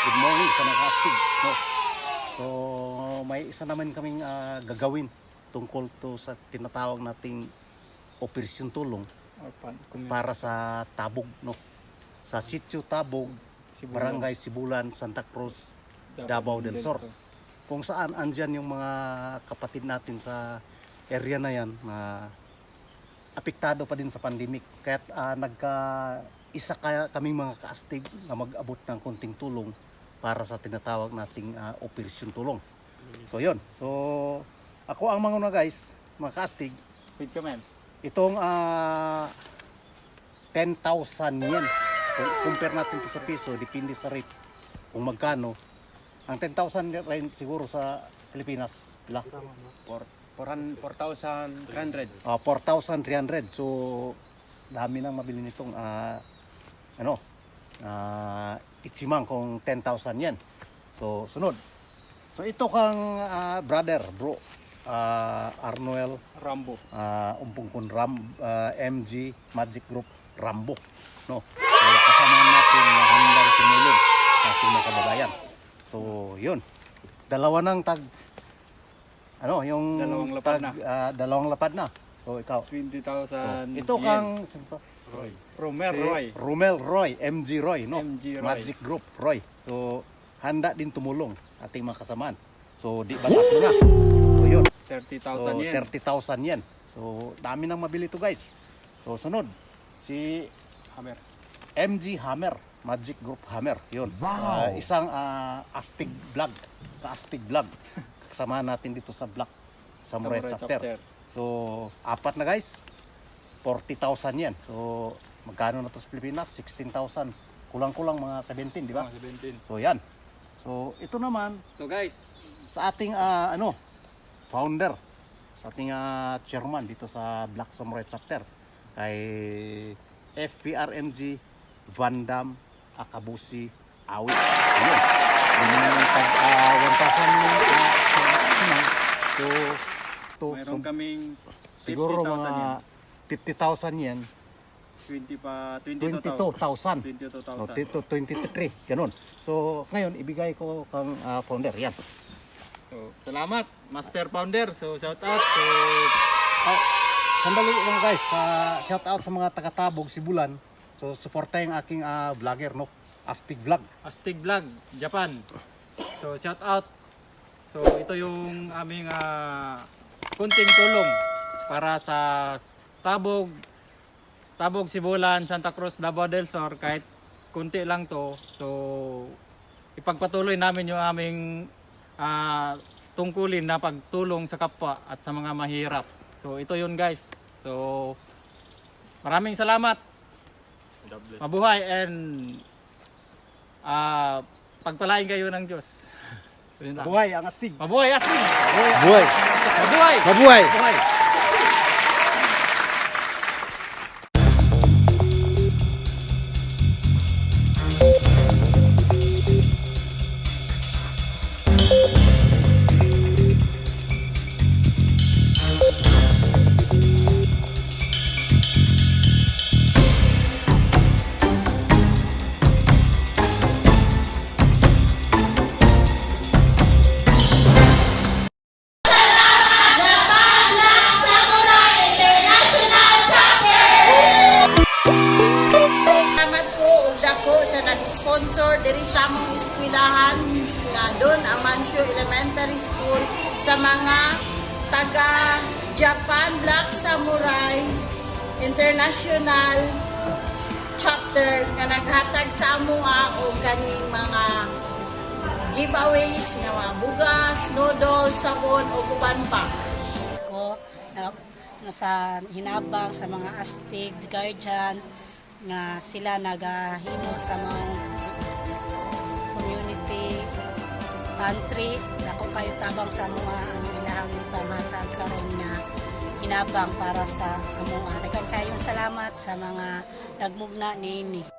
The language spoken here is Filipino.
Good morning sa mga astig, no? So may isa naman kaming gagawin tungkol to sa tinatawag nating Operasyon Tulong para sa Tabog, no? Sa Sitio Tabog, Barangay Sibulan, Santa Cruz, Davao del Sur. Kung saan andyan yung mga kapatid natin sa area na yan na apektado pa din sa pandemic. Kaya isa kaya kaming mga kaastig na mag-abot ng konting tulong para sa tinatawag nating Operasyon Tulong. So yun. So ako ang mga guys, mga kaastig. Wait ka man. Itong 10,000 yen. Kung compare natin to sa piso, depende sa rate kung magkano. Ang 10,000 yen siguro sa Pilipinas, pila? 4,300. 4,300. So dami nang mabili nitong itsimang kung 10,000 yen. So sunod. So ito kang bro Arnoel Rambo. Umpungkon MG Magic Group Rambo, no? So, kasama natin na handang tumulong sa ating mga kababayan. So yun. Dalawa ng yung dalawang lapad na. So ikaw 20,000. ito kang Romel Roy. MG Roy, no? MG Roy. Magic Group Roy. So handa din tumulong ating mga kasamaan. So di ba tatlo na? So yun. 30,000 yen. 30,000 yen. So dami nang mabili to guys. So sunod si Hammer. MG Hammer, Magic Group Hammer. Yun. Isang astig vlog. Ka-astig vlog. Kasama natin dito sa vlog Samurai Chapter. So apat na guys. 40,000 yen. So magkano na to sa Pilipinas? 16,000. Kulang-kulang mga 17, di ba? 17. So yan. So ito naman So guys, sa ating founder, sa ating chairman dito sa Black Samurai Chapter, kay FPRMG Vandam Akabusi Awit. Ayun. Yung 1,000 mayroon kaming siguro 50,000 mga yen. 50,000 yen. 22,000. 23, ganun. So ngayon ibigay ko kang founder, yan. So, salamat Master Founder. So, shout out. So, Sandali mga guys, shout out sa mga taga-Tabog, Sibulan. So suportahin ang aking vlogger, no? Astig Vlog. Astig Vlog, Japan. So, shout out. So, ito yung aming kunting tulong para sa Tabog, Sibulan, Santa Cruz, Davao del Sur. Kahit kunti lang to. So, ipagpatuloy namin yung aming tungkulin na pagtulong sa kapwa at sa mga mahirap. So, ito yun guys. So, maraming salamat. Mabuhay and pagpalain kayo ng Diyos. So, yun lang. Mabuhay ang astig. Mabuhay astig! Mabuhay. Mabuhay! Mabuhay. Sponsor diri sa among eskwelahan nga doon ang Mancio Elementary School sa mga taga Japan Black Samurai International Chapter nga naghatag sa amoa og kaning mga giveaways nga mga bugas, noodles, sabon o uban pa. Ko na sa hinabang sa mga astig guardian nga sila nagahimo sa mga community pantry ako kayo tabang sa mga ang ilahang pamatag karon nga hinabang para sa amuha. Daghang kayong salamat sa mga nagmugna niini.